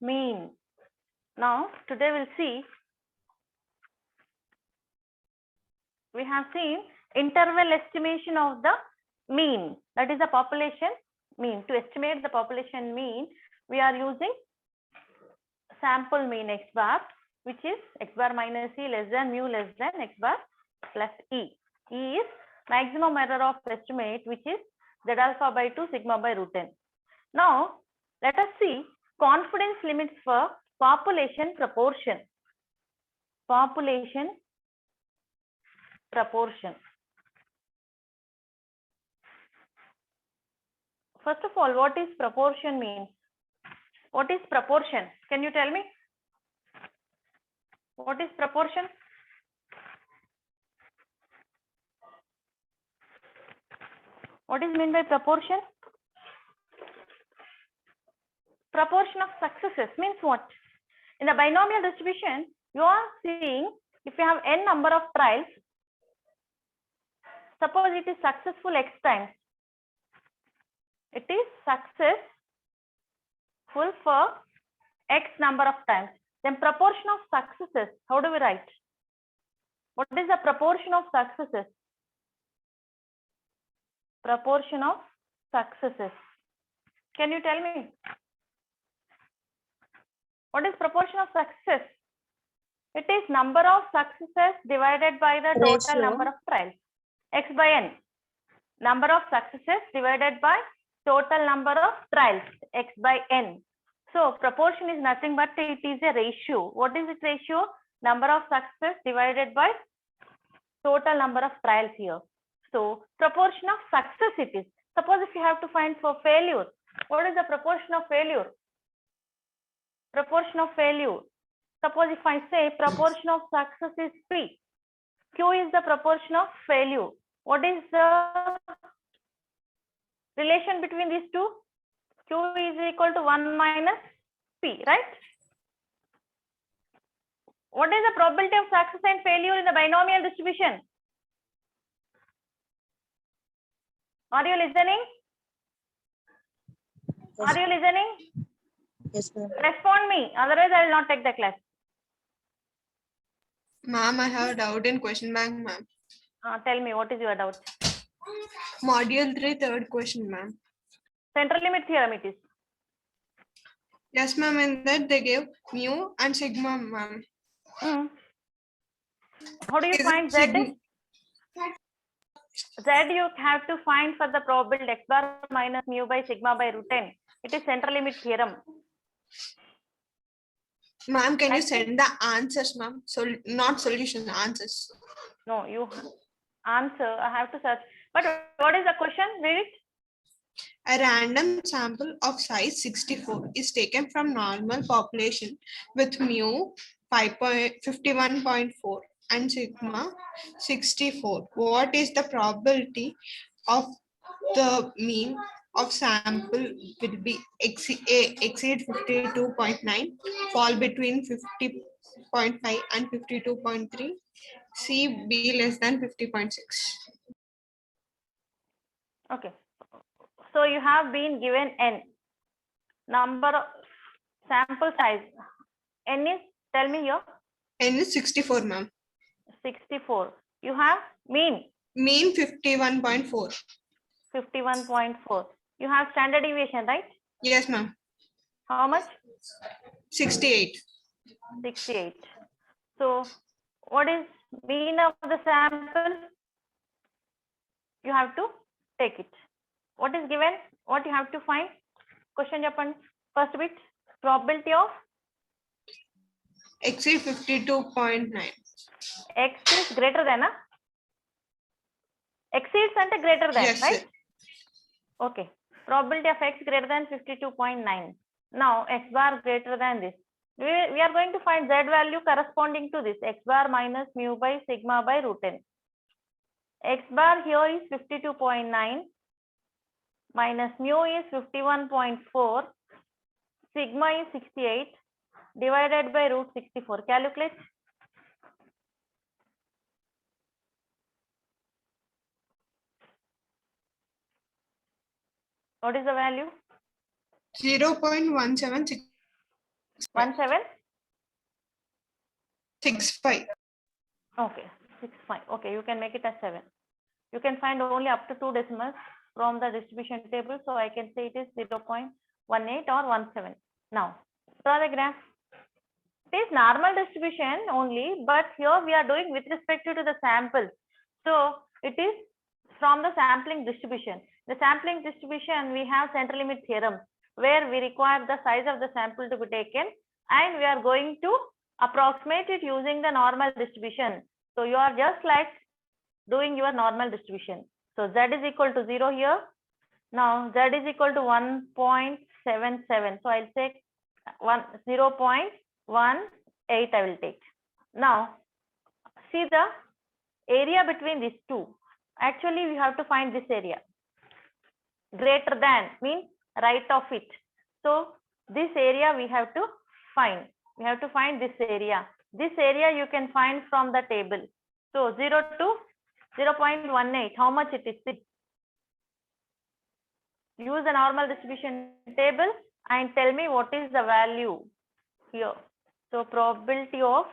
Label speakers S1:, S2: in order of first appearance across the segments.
S1: mean. Now, today we'll see, we have seen interval estimation of the mean, that is the population mean. To estimate the population mean, we are using sample mean x bar, which is x bar minus e less than mu less than x bar plus e. E is maximum error of estimate, which is z alpha by 2 sigma by root n. Now, let us see confidence limits for population proportion. Population proportion. First of all, what is proportion mean? What is proportion? Can you tell me? What is proportion? What is meant by proportion? Proportion of successes means what? In the binomial distribution, you are seeing if you have n number of trials, suppose it is successful x times. It is successful for x number of times. Then proportion of successes, how do we write? What is the proportion of successes? Proportion of successes. Can you tell me? What is proportion of success? It is number of successes divided by the total number of trials. X by n. Number of successes divided by total number of trials. X by n. So proportion is nothing but it is a ratio. What is its ratio? Number of successes divided by total number of trials here. So proportion of success it is. Suppose if you have to find for failure, what is the proportion of failure? Proportion of failure. Suppose if I say proportion of success is P, Q is the proportion of failure. What is the relation between these two? Q is equal to 1 minus P, right? What is the probability of success and failure in the binomial distribution? Are you listening?
S2: Yes.
S1: Are you listening?
S2: Yes, ma'am.
S1: Respond me, otherwise I will not take the class.
S3: Ma'am, I have a doubt in question bank, ma'am.
S1: Tell me, what is your doubt?
S3: Module 3, third question, ma'am.
S1: Central limit theorem it is.
S3: Yes, ma'am. In that they gave mu and sigma, ma'am.
S1: How do you
S3: Is it
S1: find Z? Z you have to find for the probability x bar minus mu by sigma by root n. It is central limit theorem.
S3: Ma'am, can you
S1: That's it.
S3: send the answers, ma'am? So not solution, answers.
S1: No, you answer. I have to search. But what is the question? Read it.
S3: A random sample of size 64 is taken from normal population with mu 51.4 and sigma 64. What is the probability of the mean of sample will be exceed 52.9, fall between 50.5 and 52.3, C be less than 50.6.
S1: Okay. So you have been given n number of sample size. N is, tell me here,
S3: N is 64, ma'am.
S1: 64. You have mean
S3: Mean 51.4.
S1: 51.4. You have standard deviation, right?
S3: Yes, ma'am.
S1: How much?
S3: 68.
S1: 68. So what is mean of the sample? You have to take it. What is given? What you have to find? Question Japan. First bit. Probability of
S3: Exceed 52.9.
S1: x is greater than a exceeds and greater than,
S3: Yes,
S1: right?
S3: sir.
S1: Okay. Probability of x greater than 52.9. Now x bar greater than this. We are going to find z value corresponding to this x bar minus mu by sigma by root n. X bar here is 52.9 minus mu is 51.4, sigma is 68 divided by root 64. Calculate. What is the value?
S3: 0.176.
S1: 17?
S3: 65.
S1: Okay, 65. Okay, you can make it as 7. You can find only up to 2 decimals from the distribution table. So I can say it is 0.18 or 17. Now, draw the graph. It is normal distribution only, but here we are doing with respect to the sample. So it is from the sampling distribution. The sampling distribution, we have central limit theorem where we require the size of the sample to be taken, and we are going to approximate it using the normal distribution. So you are just like doing your normal distribution. So z is equal to 0 here. Now z is equal to 1.77. So I'll take 0.18 I will take. Now see the area between these two. Actually we have to find this area. Greater than means right of it. So this area we have to find. We have to find this area. This area you can find from the table. So 0 to 0.18. How much it is? Use the normal distribution table and tell me what is the value here. So probability of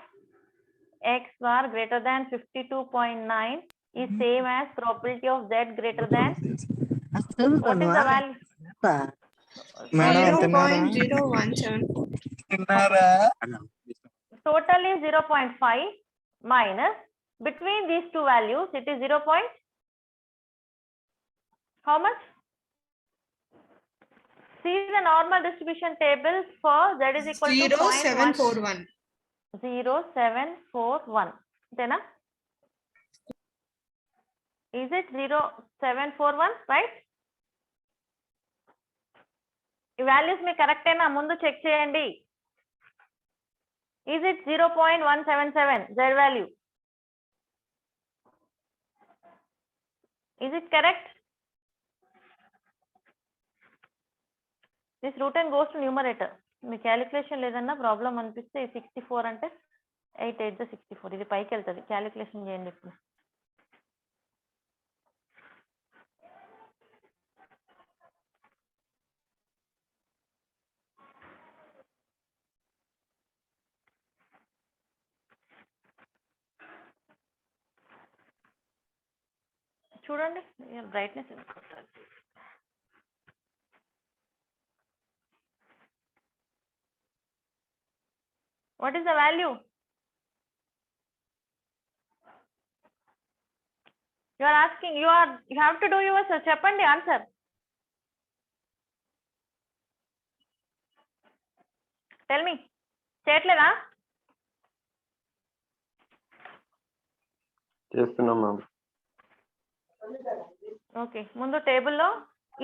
S1: x bar greater than 52.9 is same as probability of z greater than, what is the value?
S2: Madam,
S3: 0.0174.
S1: Total is 0.5 minus, between these two values it is 0. How much? See the normal distribution table for z is equal to
S3: 0741.
S1: 0741. Then is it 0741, right? ఈ values మీ correct అయినా ముందు check చేయండి. Is it 0.177 z value? Is it correct? This root n goes to numerator. Me calculation లేదన్నా problem అనిపిస్తే 64 అంటే 8 8 64 ఇది పైకి వెళ్తుంది. క్యాలిక్యులేషన్ చేయండి ఇప్పుడు. చూడండి brightness. What is the value? You are asking, you have to do yourself. చెప్పండి answer. Tell me. చేయట్లేదా?
S4: చేస్తున్నాం మ్యామ్.
S1: ఓకే, ముందు టేబుల్లో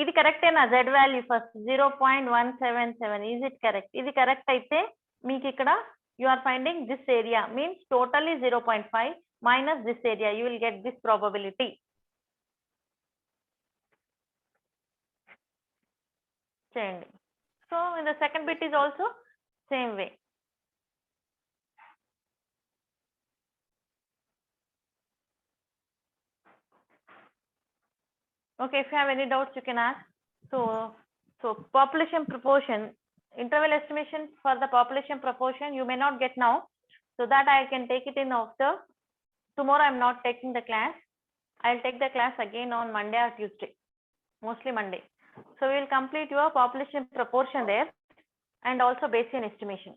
S1: ఇది కరెక్టేనా? z value first 0.177. Is it correct? ఇది కరెక్ట్ అయితే మీకు ఇక్కడ you are finding this area means totally 0.5 minus this area, you will get this probability. Change. So in the second bit is also same way. Okay, if you have any doubts you can ask. So population proportion, interval estimation for the population proportion you may not get now, so that I can take it in after. Tomorrow I am not taking the class. I will take the class again on Monday or Tuesday, mostly Monday. So we will complete your population proportion there and also Bayesian estimation.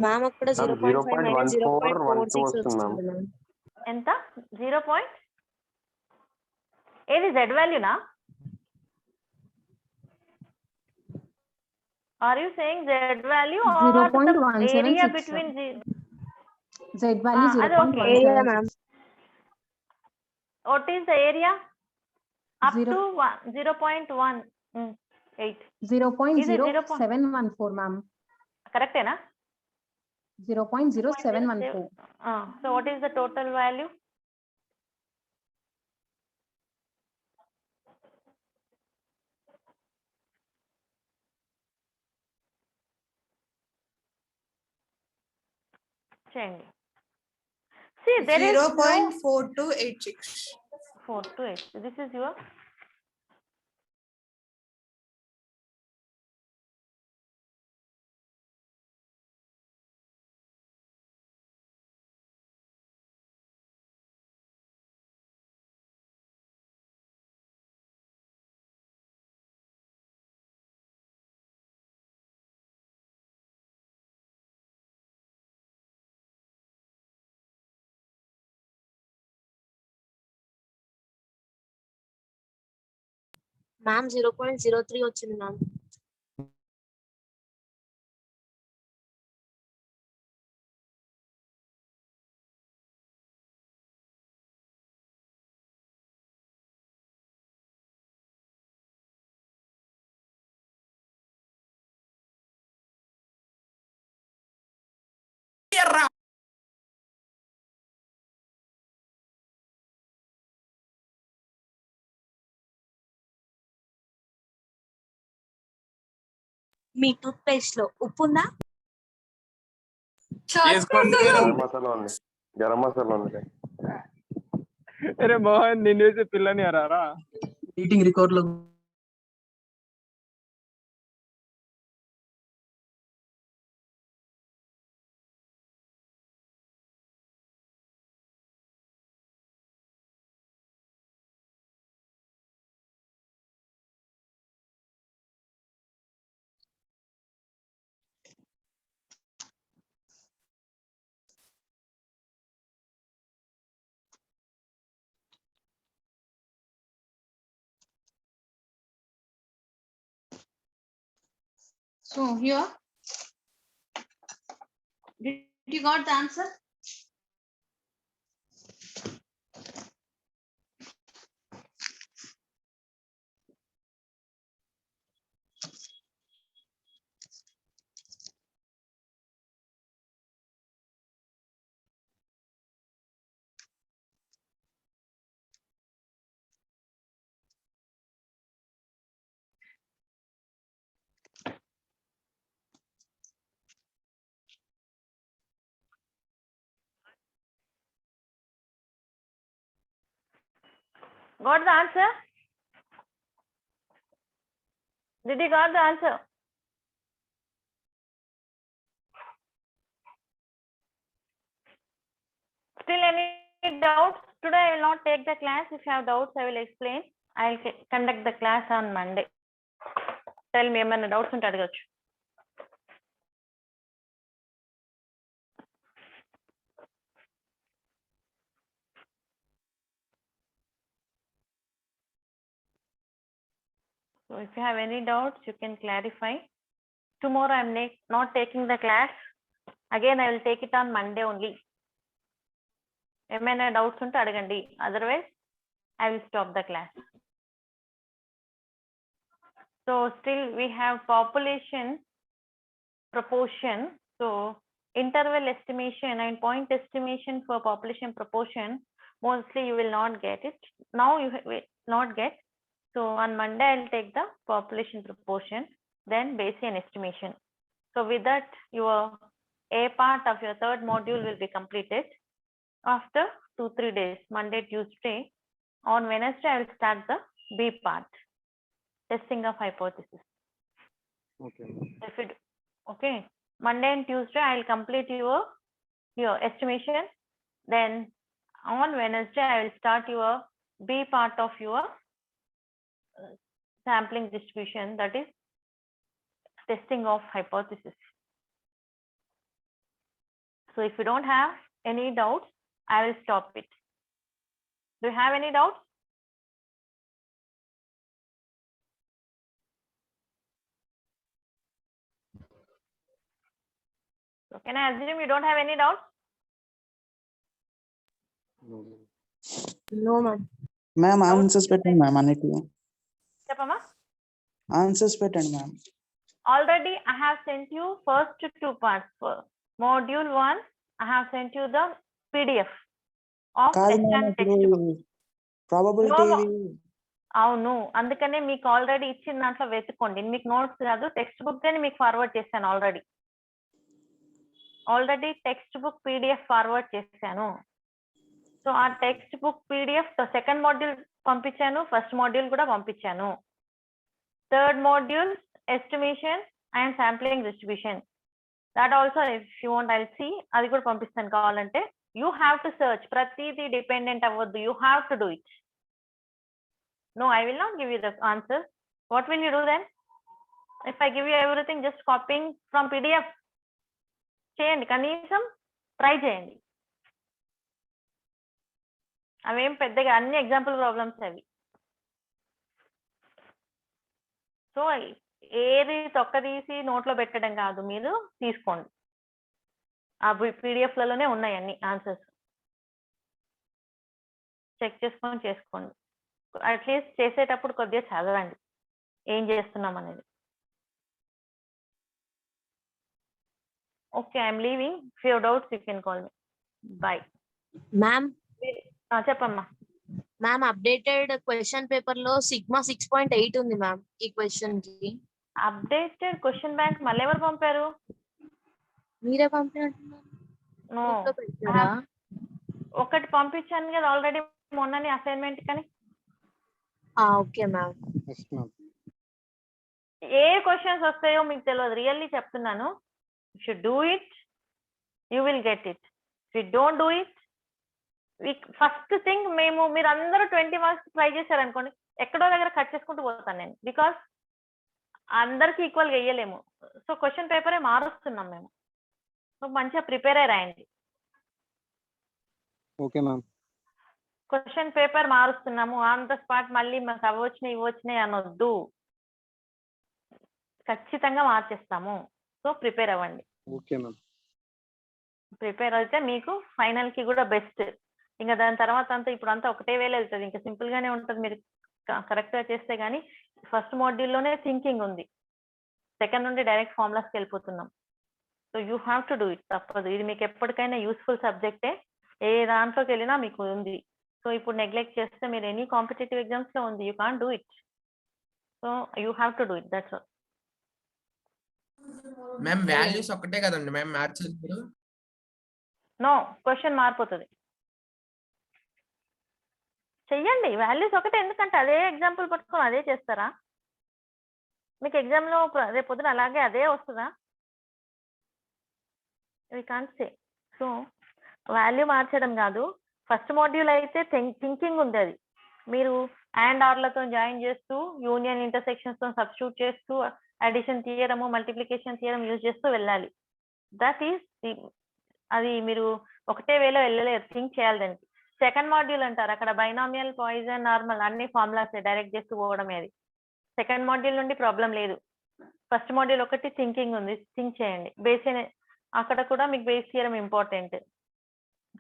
S2: Ma'am, akkada 0.5 minus 0.46 వస్తుంది ma'am.
S1: ఎంత? 0. ఏది z value na? Are you saying z value or the area between
S5: Z value
S1: అది okay.
S5: 0.176.
S2: Area, ma'am.
S1: What is the area? Up
S5: Zero.
S1: to 0.18.
S5: 0.0714 ma'am.
S1: Correct na?
S5: 0.0714.
S1: So what is the total value? Change. See, there is no
S3: 0.4286.
S1: 4 to 8. This is your
S2: ma'am 0.03 వచ్చింది ma'am. మీ tooth paste లో ఉప్పు ఉందా?
S4: గరం మసాలా ఉంది.
S6: అరే మోహన్ నిన్ను వేసి పిల్లని అరారా
S7: meeting record లో
S8: So here, did you got the answer?
S1: Got the answer? Did you got the answer? Still any doubts? Today I will not take the class. If you have doubts, I will explain. I will conduct the class on Monday. Tell me ఏమైనా doubts ఉంటే అడగచ్చు. So if you have any doubts, you can clarify. Tomorrow I am not taking the class. Again, I will take it on Monday only. ఏమైనా doubts ఉంటే అడగండి. Otherwise, I will stop the class. So still we have population proportion. So interval estimation and point estimation for population proportion, mostly you will not get it. Now you will not get. So on Monday I will take the population proportion, then Bayesian estimation. So with that, your A part of your third module will be completed. After 2-3 days, Monday, Tuesday, on Wednesday I will start the B part, testing of hypothesis.
S6: Okay
S1: If it okay, Monday and Tuesday I will complete your estimation. Then on Wednesday I will start your B part of your sampling distribution, that is testing of hypothesis. So if you don't have any doubts, I will stop it. Do you have any doubts? So can I assume you don't have any doubts?
S2: No ma'am.
S7: Ma'am answers పెట్టండి ma'am అన్నిటికీ
S1: Chepama?
S7: Answers పెట్టండి ma'am.
S1: Already I have sent you first 2 parts. For module 1, I have sent you the PDF of
S7: కాదు ma'am
S1: Extant
S7: ఇప్పుడు
S1: textbook.
S7: Probability
S1: No, అవును, అందుకనే మీకు already ఇచ్చిన దాంట్లో వెతుక్కోండి. మీకు నోట్స్ కాదు, టెక్స్ట్ బుక్ అని మీకు ఫార్వర్డ్ చేశాను. Already text book PDF forward చేశాను. సో ఆ text book PDF second module పంపించాను, ఫస్ట్ మాడ్యూల్ కూడా పంపించాను. Third module estimation and sampling distribution, that also if you want I will see, అది కూడా పంపిస్తాను కావాలంటే. యూ హ్యావ్ టు సర్చ్, ప్రతిదీ డిపెండెంట్ అవ్వద్దు, you have to do it. No, I will not give you the answer. What will you do then? If I give you everything, just copying from PDF, చేయండి, కనీసం try చేయండి. అవేం పెద్దగా అన్ని example problems అవి. So ఏది తొక్క తీసి నోట్లో పెట్టడం కాదు, మీరు తీసుకోండి. ఆ పీడిఎఫ్లలోనే ఉన్నాయి అన్ని ఆన్సర్స్, చెక్ చేసుకొని చేసుకోండి. అట్లీస్ట్ చేసేటప్పుడు కొద్దిగా చదవండి ఏం చేస్తున్నాం అనేది. Okay, I'm leaving. If you doubts you can call me. Bye.
S2: Ma'am
S1: చెప్పమ్మా.
S2: మ్యామ్ అప్డేటెడ్ క్వశ్చన్ పేపర్ లో సిగ్మా 6.8 ఉంది మ్యామ్ ఈ క్వశ్చన్ కి.
S1: అప్డేటెడ్ క్వశ్చన్ బ్యాంక్ మళ్ళీ ఎవరు పంపారు?
S2: మీరే పంపినట్టున్నారు.
S1: No.
S2: Group లో పెట్టారా?
S1: ఒకటి పంపించాను కదా ఆల్రెడీ మొన్ననే అసైన్మెంట్ కానీ.
S2: Okay ma'am.
S1: ఏ క్వశ్చన్స్ వస్తాయో మీకు తెలియదు, రియల్లీ చెప్తున్నాను. If you do it you will get it. If you don't do it, first thing మీరు అందరూ 20 మార్క్స్ ట్రై చేశారనుకోండి, ఎక్కడో దగ్గర కట్ చేసుకుంటూ పోతాను నేను, బికాస్ అందరికి ఈక్వల్ గా వేయలేము. సో క్వశ్చన్ పేపరే మారుస్తున్నాం మేము. సో మంచిగా ప్రిపేర్ అయ్యి రాయండి.
S6: Okay ma'am.
S1: క్వశ్చన్ పేపర్ మారుస్తున్నాము ఆన్ ద స్పాట్, మళ్ళీ మాకు అవి వచ్చినాయి ఇవి వచ్చినాయి అనొద్దు, ఖచ్చితంగా మార్చేస్తాము. సో ప్రిపేర్ అవ్వండి.
S6: Okay ma'am.
S1: ప్రిపేర్ అయితే మీకు ఫైనల్ కి కూడా బెస్ట్. ఇంకా దాని తర్వాత అంతా ఇప్పుడు అంతా ఒకటే వేళ వెళ్తుంది, ఇంకా సింపుల్ గానే ఉంటుంది మీరు కరెక్ట్ గా చేస్తే. కానీ ఫస్ట్ లోనే థింకింగ్ ఉంది, సెకండ్ నుండి డైరెక్ట్ ఫార్ములాస్కి వెళ్ళిపోతున్నాం. So you have to do it, తప్పదు. ఇది మీకు ఎప్పటికైనా యూస్ఫుల్ సబ్జెక్టే, ఏ దాంట్లోకి వెళ్ళినా మీకు ఉంది. సో ఇప్పుడు నెగ్లెక్ట్ చేస్తే మీరు ఎనీ కాంపిటేటివ్ ఎగ్జామ్స్ లో ఉంది, you can't do it. So you have to do it, that's all.
S4: Ma'am values ఒకటే కదండి మ్యామ్ మార్చేది మీరు?
S1: నో, క్వశ్చన్ మారిపోతుంది. చెయ్యండి, వాల్యూస్ ఒకటే. ఎందుకంటే అదే ఎగ్జాంపుల్ పట్టుకొని అదే చేస్తారా? మీకు ఎగ్జామ్ లో రేపు పొద్దున అలాగే అదే వస్తుందా? We can't say. So value మార్చడం కాదు. ఫస్ట్ మాడ్యూల్ అయితే థింకింగ్ ఉంది, అది మీరు అండ్ ఆర్లతో జాయిన్ చేస్తూ, యూనియన్ ఇంటర్సెక్షన్స్ తో సబ్స్టిట్యూట్ చేస్తూ, addition theorem multiplication theorem use చేస్తూ వెళ్ళాలి. దట్ ఈస్ అది మీరు ఒకటే వేలో వెళ్ళలేరు, థింక్ చేయాలి దానికి. సెకండ్ మాడ్యూల్ అంటారు, అక్కడ బైనామియల్, పాయిజన్, నార్మల్ అన్ని ఫార్ములాస్ డైరెక్ట్ చేస్తూ పోవడమే. అది సెకండ్ మాడ్యూల్ నుండి ప్రాబ్లం లేదు. ఫస్ట్ మాడ్యూల్ ఒకటి థింకింగ్ ఉంది, థింక్ చేయండి. బేస్ అక్కడ కూడా మీకు బేస్ థియరమ్ ఇంపార్టెంట్.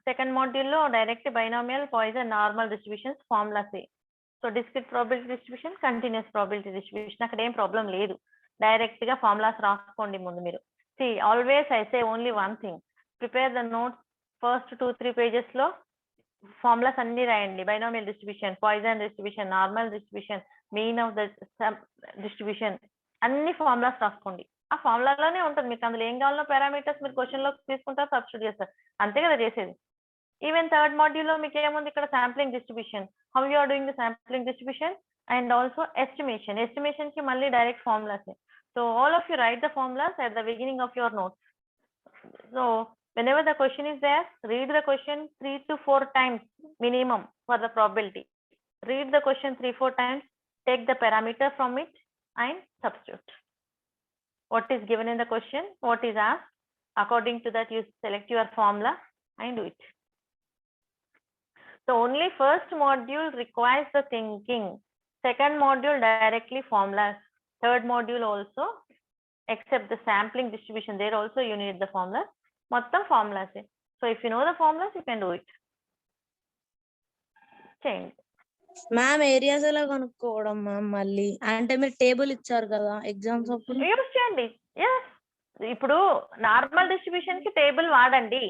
S1: సెకండ్ మాడ్యూల్లో direct binomial, poison, normal distributions formulas. So discrete probability distribution, continuous probability distribution, అక్కడ ఏం ప్రాబ్లం లేదు. డైరెక్ట్ గా ఫార్ములాస్ రాసుకోండి ముందు మీరు. See always I say only one thing, prepare the notes. First 2-3 pages లో formulas అన్ని రాయండి. Binomial distribution, Poisson distribution, normal distribution, mean of the distribution, అన్ని ఫార్ములాస్ రాసుకోండి. ఆ ఫార్ములాలోనే ఉంటుంది, మీకు అందులో ఏం కావాలో పారామీటర్స్ మీరు క్వశ్చన్ లో తీసుకుంటారు, సబ్స్టిట్యూట్ చేస్తారు, అంతే కదా చేసేది. ఈవెన్ థర్డ్ మాడ్యూల్ లో మీకు ఏముంది, ఇక్కడ sampling distribution, how you are doing the sampling distribution, and also estimation. Estimation కి మళ్ళీ direct formulas. So all of you write the formulas at the beginning of your notes. So whenever the question is there, read the question 3 to 4 times minimum for the probability. Read the question 3-4 times, take the parameter from it and substitute what is given in the question, what is asked. According to that you select your formula and do it. So only first module requires the thinking, second module directly formulas, third module also, except the sampling distribution, there also you need the formulas. మొత్తం formulas. So if you know the formulas you can do it. చేయండి.
S2: Ma'am areas ఎలా కనుక్కోవడం ma'am? మళ్ళీ అంటే మీరు table ఇచ్చారు కదా exams అప్పుడు.
S1: యూస్ చేయండి. ఎస్, ఇప్పుడు నార్మల్ డిస్ట్రిబ్యూషన్ కి టేబుల్ వాడండి.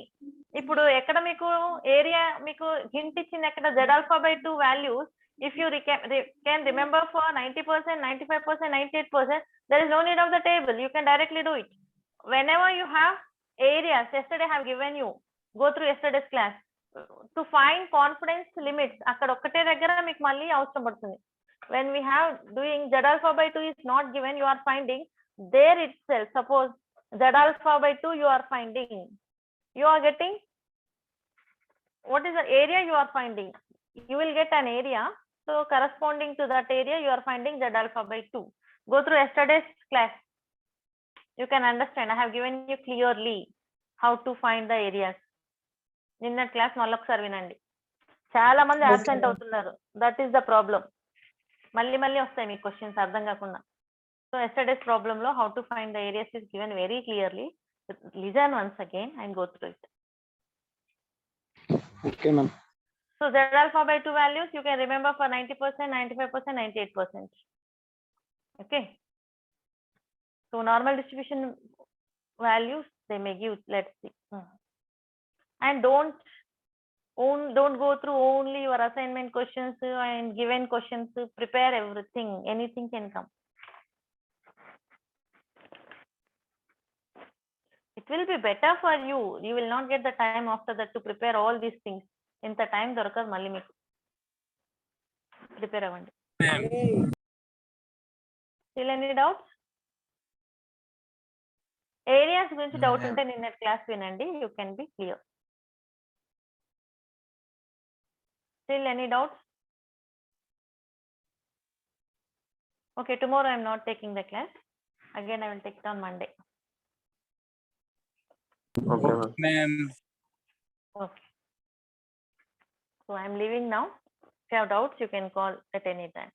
S1: ఇప్పుడు ఎక్కడ మీకు ఏరియా మీకు హింట్ ఇచ్చింది, ఎక్కడ Z alpha by 2 values, if you can remember for 90%, 95%, 98%, there is no need of the table, you can directly do it. Whenever you have areas, yesterday I have given you, go through yesterday's class, to find confidence limits, అక్కడ ఒక్కటే దగ్గర మీకు మళ్ళీ అవసరం పడుతుంది. when we have doing Z alpha by 2 is not given, you are finding there itself. Suppose Z alpha by 2 you are finding, you are getting, what is the area you are finding? You will get an area, so corresponding to that area you are finding Z alpha by 2. Go through yesterday's class, you can understand. I have given you clearly how to find the areas. నిన్న class మళ్ళీ ఒకసారి వినండి. చాలా మంది absent అవుతున్నారు, that is the problem. మళ్ళీ వస్తాయి మీ questions అర్థం కాకుండా. So yesterday's problem lo how to find the areas is given very clearly. Listen once again and go through it.
S6: Okay, ma'am.
S1: So Z alpha by 2 values you can remember for 90%, 95%, 98%. Okay. So normal distribution values they may give. Let's see. And don't go through only your assignment questions and given questions. Prepare everything. Anything can come. It will be better for you. You will not get the time after that to prepare all these things. In the time dorkar malli meeku prepare avandi. Still any doubts? Areas గురించి doubt ఉంటే నిన్న class వినండి. You can be clear. Still any doubts? Okay, tomorrow I am not taking the class. Again I will take it on Monday.
S6: Okay, ma'am.
S1: Okay. So I am leaving now. If you have doubts, you can call at any time.